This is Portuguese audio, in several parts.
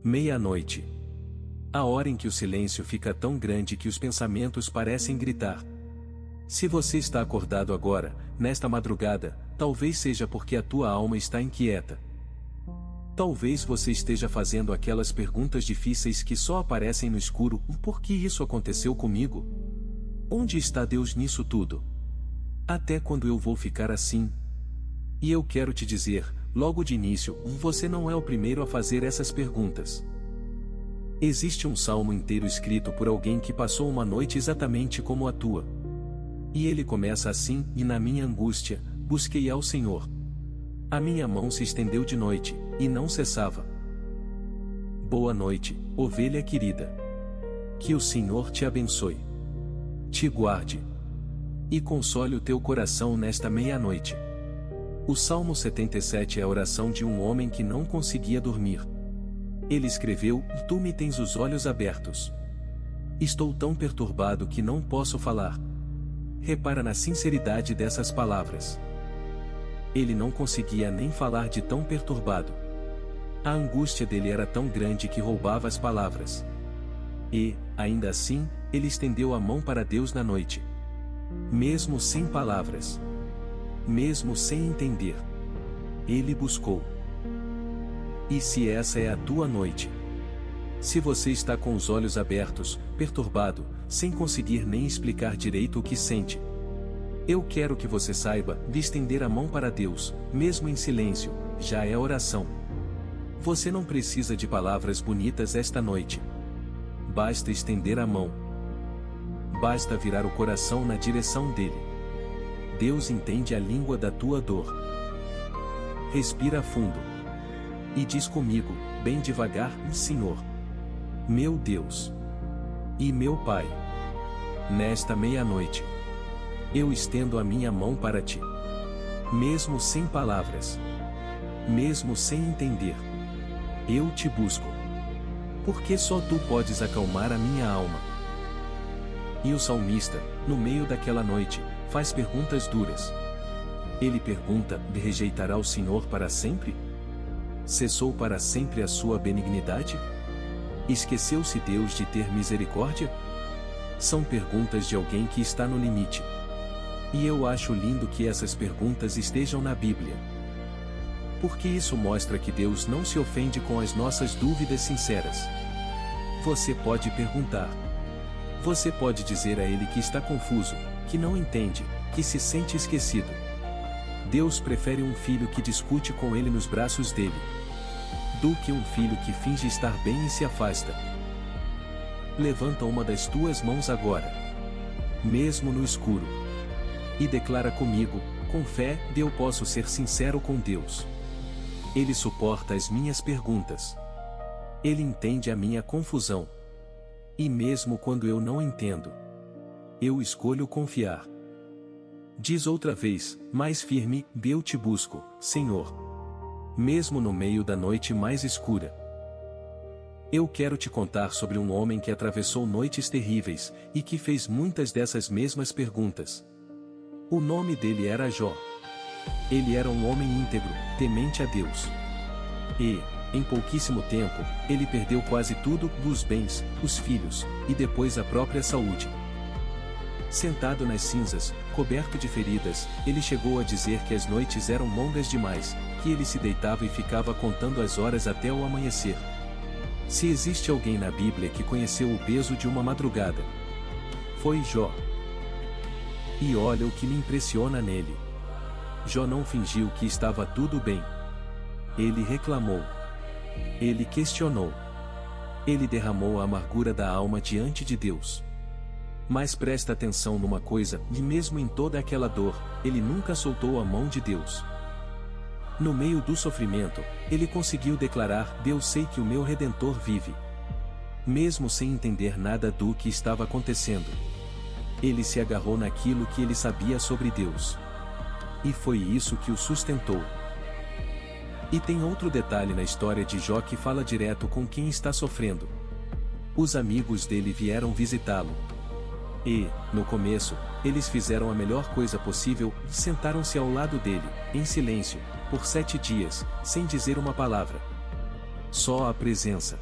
Meia-noite. A hora em que o silêncio fica tão grande que os pensamentos parecem gritar. Se você está acordado agora, nesta madrugada, talvez seja porque a tua alma está inquieta. Talvez você esteja fazendo aquelas perguntas difíceis que só aparecem no escuro: por que isso aconteceu comigo? Onde está Deus nisso tudo? Até quando eu vou ficar assim? E eu quero te dizer, logo de início, você não é o primeiro a fazer essas perguntas. Existe um salmo inteiro escrito por alguém que passou uma noite exatamente como a tua. E ele começa assim: e na minha angústia, busquei ao Senhor. A minha mão se estendeu de noite, e não cessava. Boa noite, ovelha querida. Que o Senhor te abençoe, te guarde e console o teu coração nesta meia-noite. O Salmo 77 é a oração de um homem que não conseguia dormir. Ele escreveu: Tu me tens os olhos abertos. Estou tão perturbado que não posso falar. Repara na sinceridade dessas palavras. Ele não conseguia nem falar de tão perturbado. A angústia dele era tão grande que roubava as palavras. E, ainda assim, ele estendeu a mão para Deus na noite. Mesmo sem palavras. Mesmo sem entender. Ele buscou. E se essa é a tua noite? Se você está com os olhos abertos, perturbado, sem conseguir nem explicar direito o que sente, eu quero que você saiba, de estender a mão para Deus, mesmo em silêncio, já é oração. Você não precisa de palavras bonitas esta noite. Basta estender a mão. Basta virar o coração na direção dele. Deus entende a língua da tua dor. Respira fundo. E diz comigo, bem devagar: Senhor, meu Deus e meu Pai, nesta meia-noite, eu estendo a minha mão para ti. Mesmo sem palavras, mesmo sem entender, eu te busco. Porque só tu podes acalmar a minha alma. E o salmista, no meio daquela noite, faz perguntas duras. Ele pergunta: rejeitará o Senhor para sempre? Cessou para sempre a sua benignidade? Esqueceu-se Deus de ter misericórdia? São perguntas de alguém que está no limite. E eu acho lindo que essas perguntas estejam na Bíblia. Porque isso mostra que Deus não se ofende com as nossas dúvidas sinceras. Você pode perguntar. Você pode dizer a Ele que está confuso, que não entende, que se sente esquecido. Deus prefere um filho que discute com Ele nos braços dele, do que um filho que finge estar bem e se afasta. Levanta uma das tuas mãos agora, mesmo no escuro, e declara comigo, com fé: eu posso ser sincero com Deus. Ele suporta as minhas perguntas. Ele entende a minha confusão. E mesmo quando eu não entendo, eu escolho confiar. Diz outra vez, mais firme: eu te busco, Senhor. Mesmo no meio da noite mais escura. Eu quero te contar sobre um homem que atravessou noites terríveis, e que fez muitas dessas mesmas perguntas. O nome dele era Jó. Ele era um homem íntegro, temente a Deus. E, em pouquíssimo tempo, ele perdeu quase tudo: os bens, os filhos, e depois a própria saúde. Sentado nas cinzas, coberto de feridas, ele chegou a dizer que as noites eram longas demais, que ele se deitava e ficava contando as horas até o amanhecer. Se existe alguém na Bíblia que conheceu o peso de uma madrugada, foi Jó. E olha o que me impressiona nele. Jó não fingiu que estava tudo bem. Ele reclamou. Ele questionou. Ele derramou a amargura da alma diante de Deus. Mas presta atenção numa coisa: e mesmo em toda aquela dor, ele nunca soltou a mão de Deus. No meio do sofrimento, ele conseguiu declarar: Deus, sei que o meu Redentor vive. Mesmo sem entender nada do que estava acontecendo, ele se agarrou naquilo que ele sabia sobre Deus. E foi isso que o sustentou. E tem outro detalhe na história de Jó que fala direto com quem está sofrendo. Os amigos dele vieram visitá-lo. E, no começo, eles fizeram a melhor coisa possível: sentaram-se ao lado dele, em silêncio, por 7 dias, sem dizer uma palavra. Só a presença.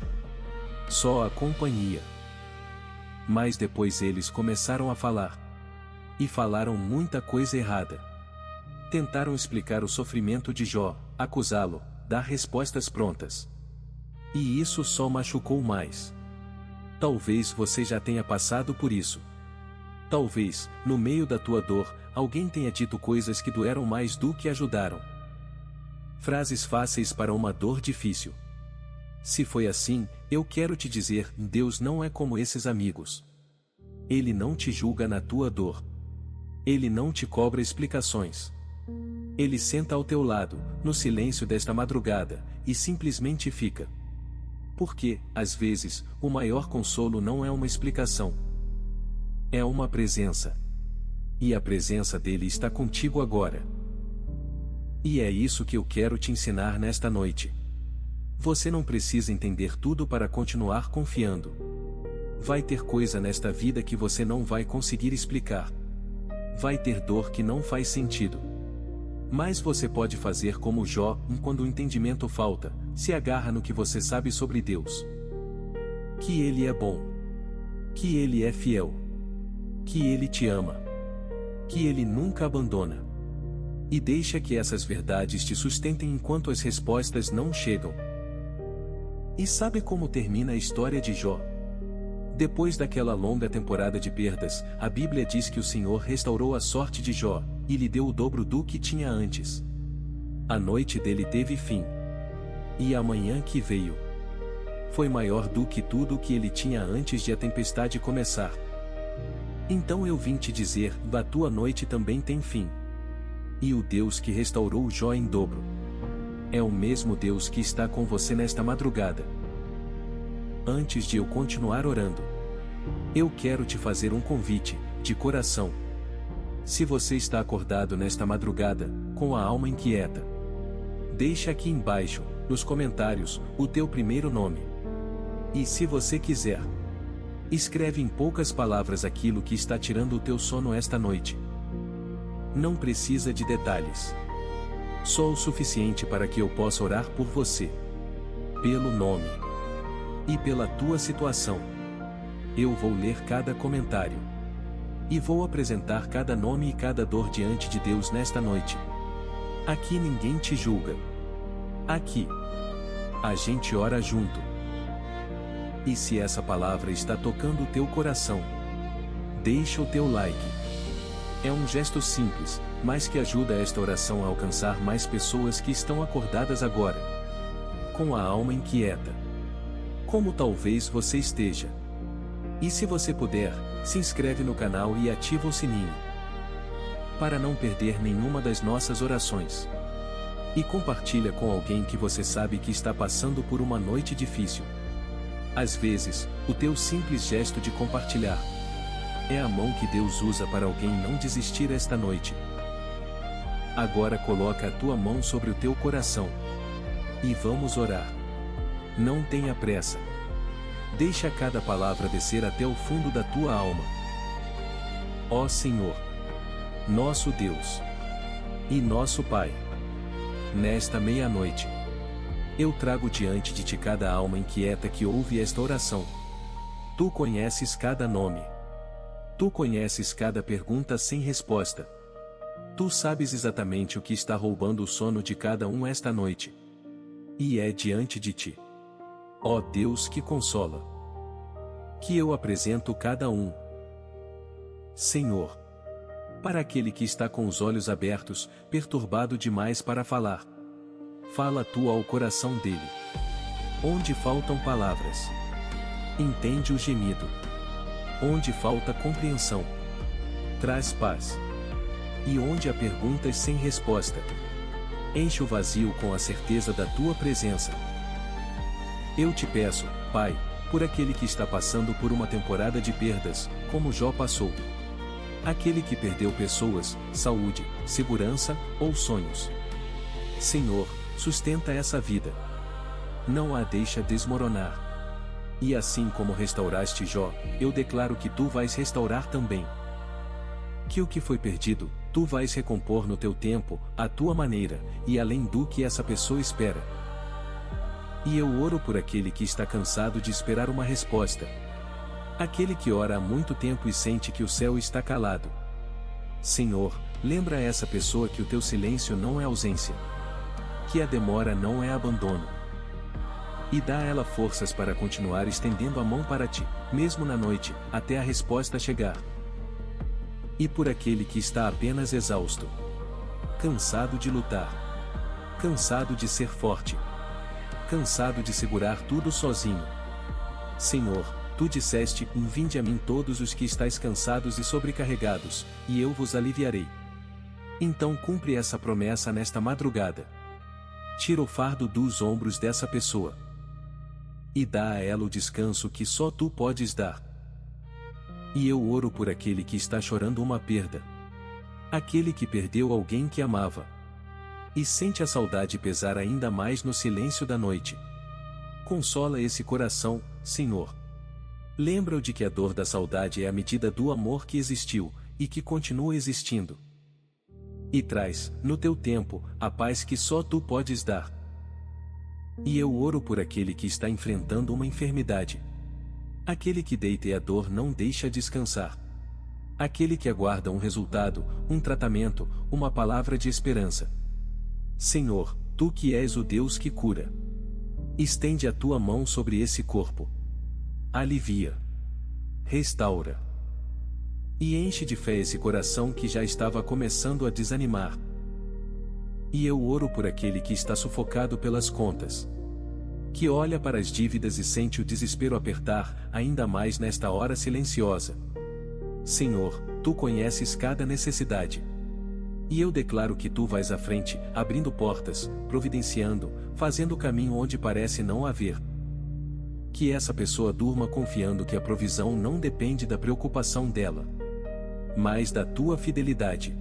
Só a companhia. Mas depois eles começaram a falar. E falaram muita coisa errada. Tentaram explicar o sofrimento de Jó, acusá-lo, dar respostas prontas. E isso só machucou mais. Talvez você já tenha passado por isso. Talvez, no meio da tua dor, alguém tenha dito coisas que doeram mais do que ajudaram. Frases fáceis para uma dor difícil. Se foi assim, eu quero te dizer, Deus não é como esses amigos. Ele não te julga na tua dor. Ele não te cobra explicações. Ele senta ao teu lado, no silêncio desta madrugada, e simplesmente fica. Porque, às vezes, o maior consolo não é uma explicação. É uma presença. E a presença dele está contigo agora. E é isso que eu quero te ensinar nesta noite. Você não precisa entender tudo para continuar confiando. Vai ter coisa nesta vida que você não vai conseguir explicar. Vai ter dor que não faz sentido. Mas você pode fazer como Jó, quando o entendimento falta, se agarra no que você sabe sobre Deus. Que Ele é bom. Que Ele é fiel. Que Ele te ama. Que Ele nunca abandona. E deixa que essas verdades te sustentem enquanto as respostas não chegam. E sabe como termina a história de Jó? Depois daquela longa temporada de perdas, a Bíblia diz que o Senhor restaurou a sorte de Jó, e lhe deu o dobro do que tinha antes. A noite dele teve fim. E a manhã que veio foi maior do que tudo o que ele tinha antes de a tempestade começar. Então eu vim te dizer, a tua noite também tem fim. E o Deus que restaurou Jó em dobro é o mesmo Deus que está com você nesta madrugada. Antes de eu continuar orando, eu quero te fazer um convite, de coração. Se você está acordado nesta madrugada, com a alma inquieta, deixa aqui embaixo, nos comentários, o teu primeiro nome. E se você quiser, escreve em poucas palavras aquilo que está tirando o teu sono esta noite. Não precisa de detalhes. Só o suficiente para que eu possa orar por você. Pelo nome. E pela tua situação. Eu vou ler cada comentário. E vou apresentar cada nome e cada dor diante de Deus nesta noite. Aqui ninguém te julga. Aqui a gente ora junto. E se essa palavra está tocando o teu coração, deixa o teu like. É um gesto simples, mas que ajuda esta oração a alcançar mais pessoas que estão acordadas agora, com a alma inquieta, como talvez você esteja. E se você puder, se inscreve no canal e ativa o sininho, para não perder nenhuma das nossas orações. E compartilha com alguém que você sabe que está passando por uma noite difícil. Às vezes, o teu simples gesto de compartilhar é a mão que Deus usa para alguém não desistir esta noite. Agora coloca a tua mão sobre o teu coração. E vamos orar. Não tenha pressa. Deixa cada palavra descer até o fundo da tua alma. Ó Senhor, nosso Deus e nosso Pai, nesta meia-noite, eu trago diante de ti cada alma inquieta que ouve esta oração. Tu conheces cada nome. Tu conheces cada pergunta sem resposta. Tu sabes exatamente o que está roubando o sono de cada um esta noite. E é diante de ti, ó Deus que consola, que eu apresento cada um. Senhor, para aquele que está com os olhos abertos, perturbado demais para falar, fala tu ao coração dele. Onde faltam palavras, entende o gemido. Onde falta compreensão, traz paz. E onde há perguntas sem resposta, enche o vazio com a certeza da tua presença. Eu te peço, Pai, por aquele que está passando por uma temporada de perdas, como Jó passou. Aquele que perdeu pessoas, saúde, segurança ou sonhos. Senhor, sustenta essa vida. Não a deixa desmoronar. E assim como restauraste Jó, eu declaro que tu vais restaurar também. Que o que foi perdido, tu vais recompor no teu tempo, à tua maneira, e além do que essa pessoa espera. E eu oro por aquele que está cansado de esperar uma resposta. Aquele que ora há muito tempo e sente que o céu está calado. Senhor, lembra a essa pessoa que o teu silêncio não é ausência. Que a demora não é abandono. E dá a ela forças para continuar estendendo a mão para ti, mesmo na noite, até a resposta chegar. E por aquele que está apenas exausto. Cansado de lutar. Cansado de ser forte. Cansado de segurar tudo sozinho. Senhor, tu disseste: vinde a mim todos os que estáis cansados e sobrecarregados, e eu vos aliviarei. Então cumpre essa promessa nesta madrugada. Tira o fardo dos ombros dessa pessoa. E dá a ela o descanso que só tu podes dar. E eu oro por aquele que está chorando uma perda. Aquele que perdeu alguém que amava. E sente a saudade pesar ainda mais no silêncio da noite. Consola esse coração, Senhor. Lembra-o de que a dor da saudade é a medida do amor que existiu, e que continua existindo. E traz, no teu tempo, a paz que só tu podes dar. E eu oro por aquele que está enfrentando uma enfermidade. Aquele que deita e a dor não deixa descansar. Aquele que aguarda um resultado, um tratamento, uma palavra de esperança. Senhor, tu que és o Deus que cura. Estende a tua mão sobre esse corpo. Alivia. Restaura. E enche de fé esse coração que já estava começando a desanimar. E eu oro por aquele que está sufocado pelas contas. Que olha para as dívidas e sente o desespero apertar, ainda mais nesta hora silenciosa. Senhor, tu conheces cada necessidade. E eu declaro que tu vais à frente, abrindo portas, providenciando, fazendo caminho onde parece não haver. Que essa pessoa durma confiando que a provisão não depende da preocupação dela, mas da tua fidelidade.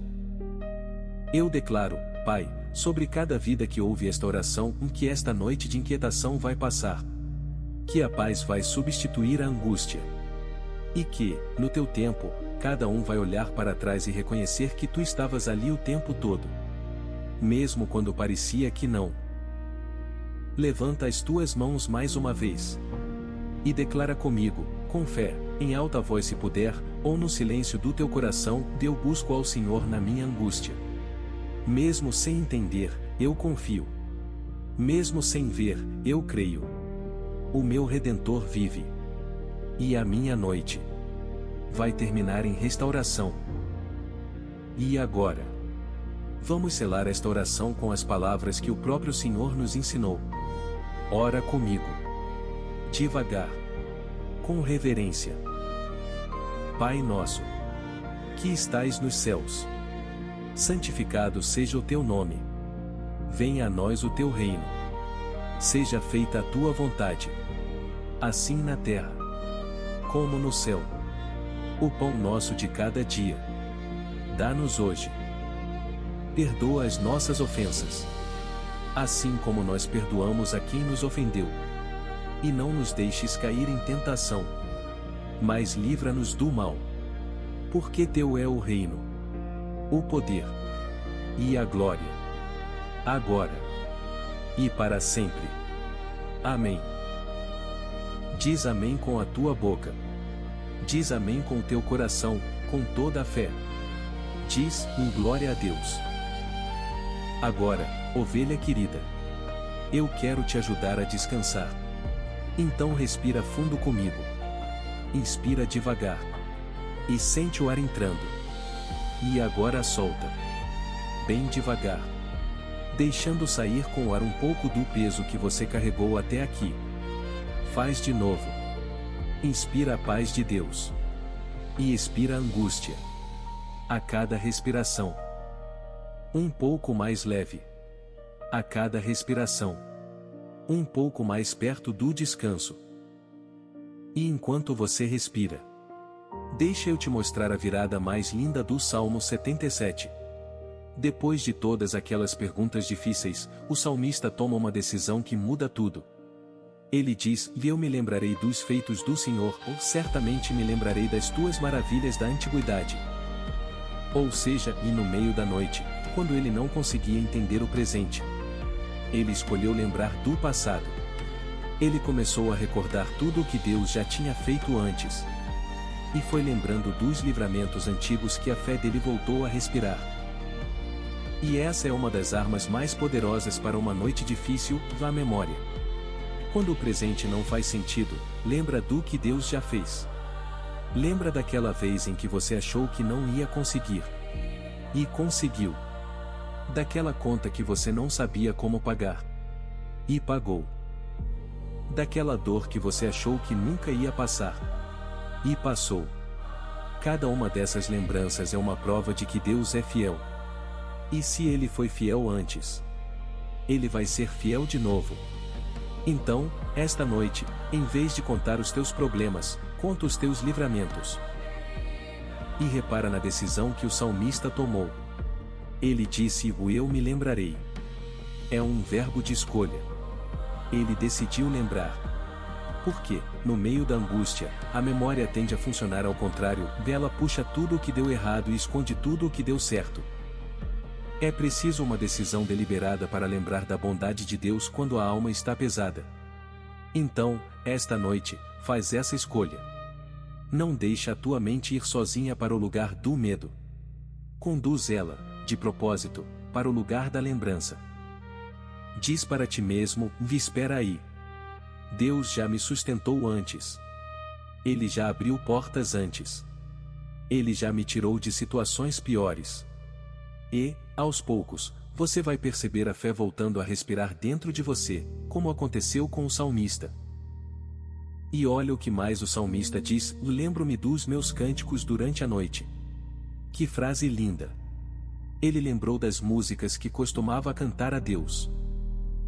Eu declaro, Pai, sobre cada vida que ouve esta oração, que esta noite de inquietação vai passar. Que a paz vai substituir a angústia. E que, no teu tempo, cada um vai olhar para trás e reconhecer que tu estavas ali o tempo todo. Mesmo quando parecia que não. Levanta as tuas mãos mais uma vez. E declara comigo, com fé, em alta voz se puder, ou no silêncio do teu coração: eu busco ao Senhor na minha angústia. Mesmo sem entender, eu confio. Mesmo sem ver, eu creio. O meu Redentor vive. E a minha noite vai terminar em restauração. E agora? Vamos selar esta oração com as palavras que o próprio Senhor nos ensinou. Ora comigo. Devagar. Com reverência. Pai nosso, que estais nos céus, santificado seja o teu nome. Venha a nós o teu reino. Seja feita a tua vontade, assim na terra, como no céu. O pão nosso de cada dia dá-nos hoje. Perdoa as nossas ofensas, assim como nós perdoamos a quem nos ofendeu. E não nos deixes cair em tentação, mas livra-nos do mal. Porque teu é o reino, o poder e a glória, agora e para sempre. Amém. Diz amém com a tua boca. Diz amém com o teu coração, com toda a fé. Diz, glória a Deus. Agora, ovelha querida, eu quero te ajudar a descansar. Então respira fundo comigo. Inspira devagar. E sente o ar entrando. E agora solta. Bem devagar. Deixando sair com o ar um pouco do peso que você carregou até aqui. Faz de novo. Inspira a paz de Deus. E expira a angústia. A cada respiração. Um pouco mais leve. A cada respiração. Um pouco mais perto do descanso. E enquanto você respira, deixa eu te mostrar a virada mais linda do Salmo 77. Depois de todas aquelas perguntas difíceis, o salmista toma uma decisão que muda tudo. Ele diz: eu me lembrarei dos feitos do Senhor, ou certamente me lembrarei das tuas maravilhas da antiguidade. Ou seja, e no meio da noite, quando ele não conseguia entender o presente, ele escolheu lembrar do passado. Ele começou a recordar tudo o que Deus já tinha feito antes. E foi lembrando dos livramentos antigos que a fé dele voltou a respirar. E essa é uma das armas mais poderosas para uma noite difícil, a memória. Quando o presente não faz sentido, lembra do que Deus já fez. Lembra daquela vez em que você achou que não ia conseguir. E conseguiu. Daquela conta que você não sabia como pagar. E pagou. Daquela dor que você achou que nunca ia passar. E passou. Cada uma dessas lembranças é uma prova de que Deus é fiel. E se Ele foi fiel antes, Ele vai ser fiel de novo. Então, esta noite, em vez de contar os teus problemas, conta os teus livramentos. E repara na decisão que o salmista tomou. Ele disse: eu me lembrarei. É um verbo de escolha. Ele decidiu lembrar. Porque, no meio da angústia, a memória tende a funcionar ao contrário, ela puxa tudo o que deu errado e esconde tudo o que deu certo. É preciso uma decisão deliberada para lembrar da bondade de Deus quando a alma está pesada. Então, esta noite, faz essa escolha. Não deixa a tua mente ir sozinha para o lugar do medo. Conduz ela, de propósito, para o lugar da lembrança. Diz para ti mesmo: espera aí. Deus já me sustentou antes. Ele já abriu portas antes. Ele já me tirou de situações piores. E, aos poucos, você vai perceber a fé voltando a respirar dentro de você, como aconteceu com o salmista. E olha o que mais o salmista diz: lembro-me dos meus cânticos durante a noite. Que frase linda! Ele lembrou das músicas que costumava cantar a Deus.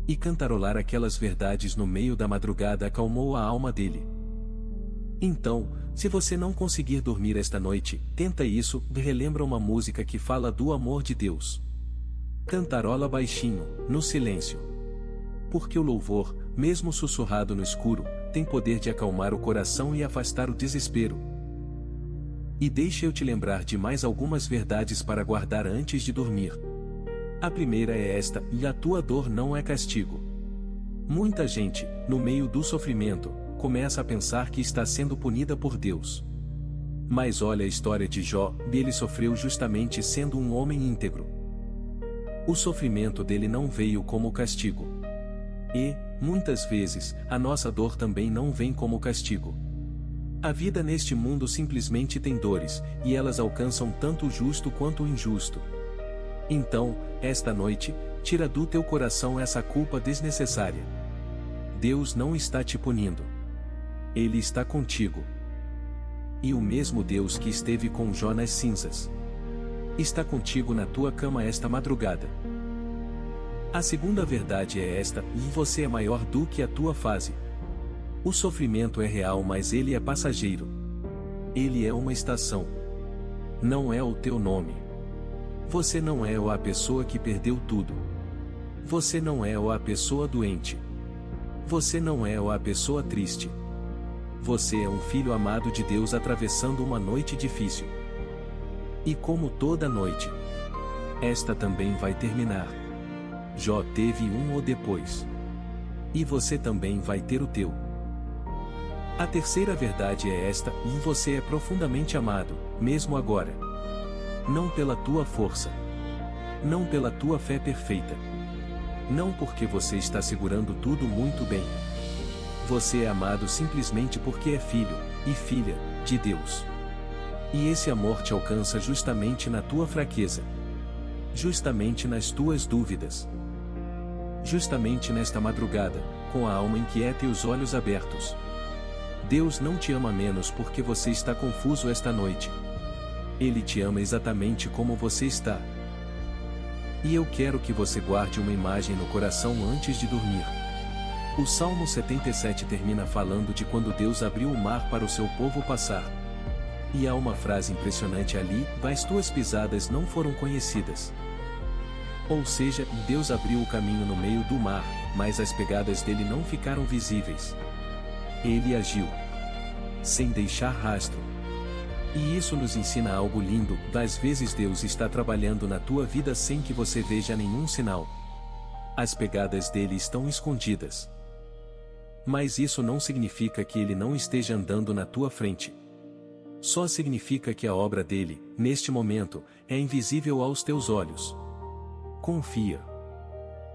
E cantarolar aquelas verdades no meio da madrugada acalmou a alma dele. Então, se você não conseguir dormir esta noite, tenta isso, relembra uma música que fala do amor de Deus. Cantarola baixinho, no silêncio. Porque o louvor, mesmo sussurrado no escuro, tem poder de acalmar o coração e afastar o desespero. E deixa eu te lembrar de mais algumas verdades para guardar antes de dormir. A primeira é esta: e a tua dor não é castigo. Muita gente, no meio do sofrimento, começa a pensar que está sendo punida por Deus. Mas olha a história de Jó: ele sofreu justamente sendo um homem íntegro. O sofrimento dele não veio como castigo. E, muitas vezes, a nossa dor também não vem como castigo. A vida neste mundo simplesmente tem dores, e elas alcançam tanto o justo quanto o injusto. Então, esta noite, tira do teu coração essa culpa desnecessária. Deus não está te punindo. Ele está contigo. E o mesmo Deus que esteve com Jó nas cinzas está contigo na tua cama esta madrugada. A segunda verdade é esta: você é maior do que a tua fase. O sofrimento é real, mas ele é passageiro. Ele é uma estação. Não é o teu nome. Você não é a pessoa que perdeu tudo. Você não é a pessoa doente. Você não é a pessoa triste. Você é um filho amado de Deus atravessando uma noite difícil. E como toda noite, esta também vai terminar. Jó teve um ou depois. E você também vai ter o teu. A terceira verdade é esta: você é profundamente amado, mesmo agora. Não pela tua força. Não pela tua fé perfeita. Não porque você está segurando tudo muito bem. Você é amado simplesmente porque é filho, e filha, de Deus. E esse amor te alcança justamente na tua fraqueza. Justamente nas tuas dúvidas. Justamente nesta madrugada, com a alma inquieta e os olhos abertos. Deus não te ama menos porque você está confuso esta noite. Ele te ama exatamente como você está. E eu quero que você guarde uma imagem no coração antes de dormir. O Salmo 77 termina falando de quando Deus abriu o mar para o seu povo passar. E há uma frase impressionante ali: as tuas pisadas não foram conhecidas. Ou seja, Deus abriu o caminho no meio do mar, mas as pegadas dele não ficaram visíveis. Ele agiu sem deixar rastro. E isso nos ensina algo lindo: às vezes Deus está trabalhando na tua vida sem que você veja nenhum sinal. As pegadas dele estão escondidas. Mas isso não significa que ele não esteja andando na tua frente. Só significa que a obra dele, neste momento, é invisível aos teus olhos. Confia.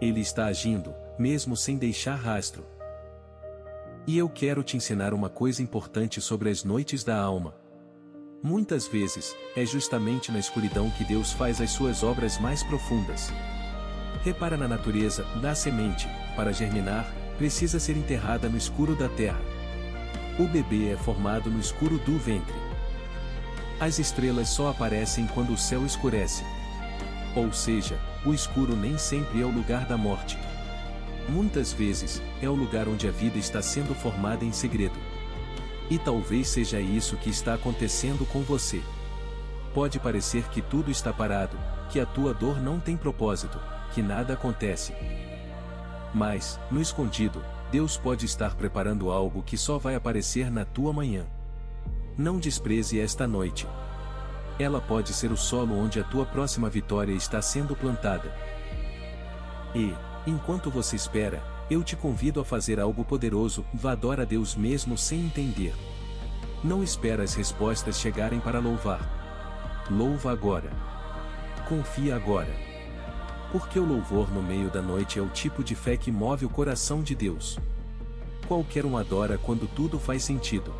Ele está agindo, mesmo sem deixar rastro. E eu quero te ensinar uma coisa importante sobre as noites da alma. Muitas vezes, é justamente na escuridão que Deus faz as suas obras mais profundas. Repara na natureza, da semente, para germinar, precisa ser enterrada no escuro da terra. O bebê é formado no escuro do ventre. As estrelas só aparecem quando o céu escurece. Ou seja, o escuro nem sempre é o lugar da morte. Muitas vezes, é o lugar onde a vida está sendo formada em segredo. E talvez seja isso que está acontecendo com você. Pode parecer que tudo está parado, que a tua dor não tem propósito, que nada acontece. Mas, no escondido, Deus pode estar preparando algo que só vai aparecer na tua manhã. Não despreze esta noite. Ela pode ser o solo onde a tua próxima vitória está sendo plantada. E, enquanto você espera, eu te convido a fazer algo poderoso. Vá adorar a Deus mesmo sem entender. Não espera as respostas chegarem para louvar. Louva agora. Confia agora. Porque o louvor no meio da noite é o tipo de fé que move o coração de Deus. Qualquer um adora quando tudo faz sentido.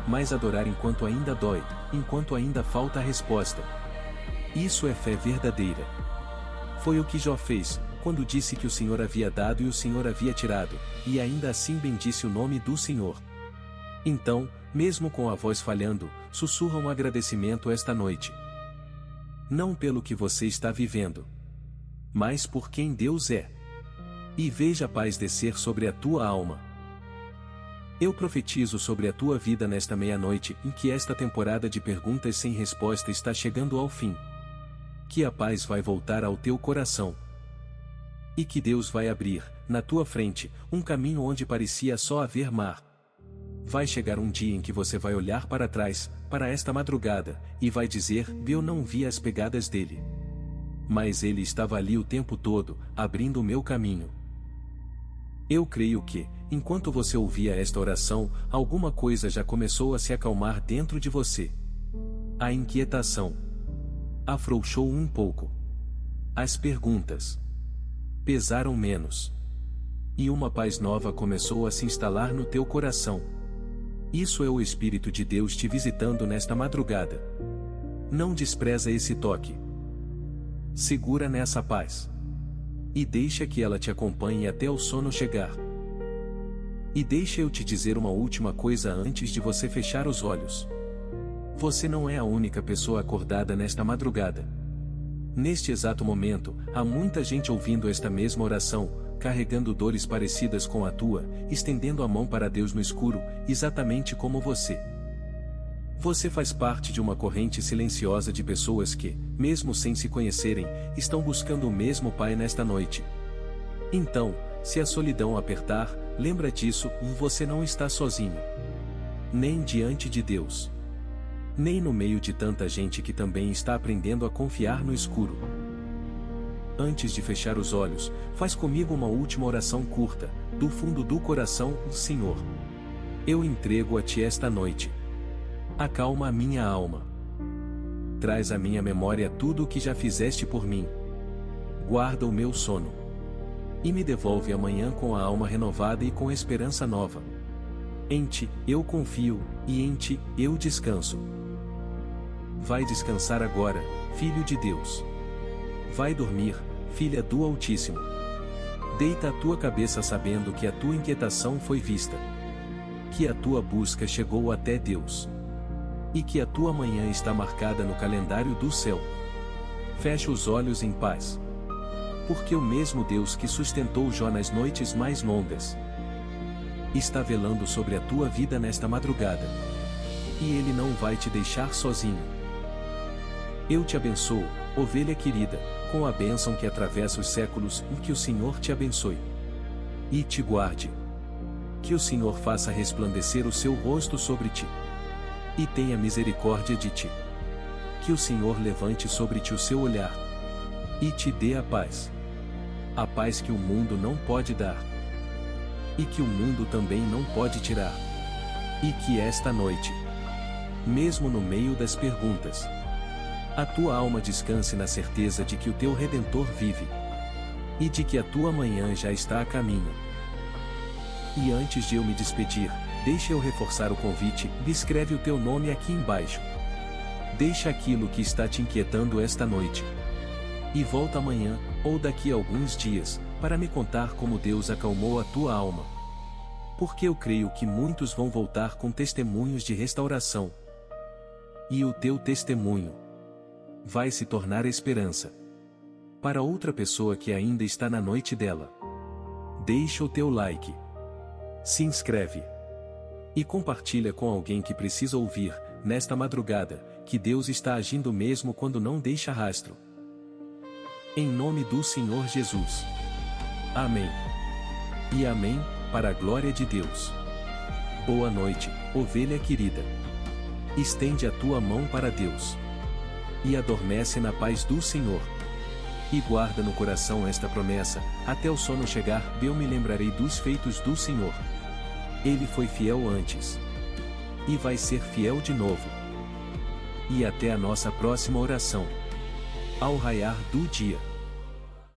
Mas adorar enquanto ainda dói, enquanto ainda falta a resposta. Isso é fé verdadeira. Foi o que Jó fez, quando disse que o Senhor havia dado e o Senhor havia tirado, e ainda assim bendisse o nome do Senhor. Então, mesmo com a voz falhando, sussurra um agradecimento esta noite. Não pelo que você está vivendo, mas por quem Deus é. E veja a paz descer sobre a tua alma. Eu profetizo sobre a tua vida nesta meia-noite em que esta temporada de perguntas sem resposta está chegando ao fim. Que a paz vai voltar ao teu coração. E que Deus vai abrir, na tua frente, um caminho onde parecia só haver mar. Vai chegar um dia em que você vai olhar para trás, para esta madrugada, e vai dizer: eu não vi as pegadas dele. Mas ele estava ali o tempo todo, abrindo o meu caminho. Eu creio que, enquanto você ouvia esta oração, alguma coisa já começou a se acalmar dentro de você. A inquietação afrouxou um pouco. As perguntas pesaram menos. E uma paz nova começou a se instalar no teu coração. Isso é o Espírito de Deus te visitando nesta madrugada. Não despreza esse toque. Segura nessa paz. E deixa que ela te acompanhe até o sono chegar. E deixa eu te dizer uma última coisa antes de você fechar os olhos. Você não é a única pessoa acordada nesta madrugada. Neste exato momento, há muita gente ouvindo esta mesma oração, carregando dores parecidas com a tua, estendendo a mão para Deus no escuro, exatamente como você. Você faz parte de uma corrente silenciosa de pessoas que, mesmo sem se conhecerem, estão buscando o mesmo Pai nesta noite. Então, se a solidão apertar, lembra disso: você não está sozinho. Nem diante de Deus. Nem no meio de tanta gente que também está aprendendo a confiar no escuro. Antes de fechar os olhos, faz comigo uma última oração curta, do fundo do coração: Senhor, eu entrego a Ti esta noite. Acalma a minha alma. Traz à minha memória tudo o que já fizeste por mim. Guarda o meu sono. E me devolve amanhã com a alma renovada e com esperança nova. Em Ti, eu confio, e em Ti, eu descanso. Vai descansar agora, Filho de Deus. Vai dormir, Filha do Altíssimo. Deita a tua cabeça sabendo que a tua inquietação foi vista. Que a tua busca chegou até Deus. E que a tua manhã está marcada no calendário do céu. Fecha os olhos em paz. Porque o mesmo Deus que sustentou Jó nas noites mais longas está velando sobre a tua vida nesta madrugada. E Ele não vai te deixar sozinho. Eu te abençoo, ovelha querida, com a bênção que atravessa os séculos, e que o Senhor te abençoe. E te guarde. Que o Senhor faça resplandecer o seu rosto sobre ti. E tenha misericórdia de ti. Que o Senhor levante sobre ti o seu olhar. E te dê a paz. A paz que o mundo não pode dar. e que o mundo também não pode tirar. E que esta noite, mesmo no meio das perguntas, a tua alma descanse na certeza de que o teu Redentor vive, e de que a tua manhã já está a caminho. E antes de eu me despedir, deixa eu reforçar o convite, escreve o teu nome aqui embaixo. Deixa aquilo que está te inquietando esta noite. E volta amanhã, ou daqui a alguns dias, para me contar como Deus acalmou a tua alma. Porque eu creio que muitos vão voltar com testemunhos de restauração. E o teu testemunho vai se tornar esperança para outra pessoa que ainda está na noite dela. Deixa o teu like, se inscreve e compartilha com alguém que precisa ouvir, nesta madrugada, que Deus está agindo mesmo quando não deixa rastro. Em nome do Senhor Jesus. Amém. E amém, para a glória de Deus. Boa noite, ovelha querida. Estende a tua mão para Deus. E adormece na paz do Senhor. E guarda no coração esta promessa, até o sono chegar, eu me lembrarei dos feitos do Senhor. Ele foi fiel antes. E vai ser fiel de novo. E até a nossa próxima oração. Ao raiar do dia.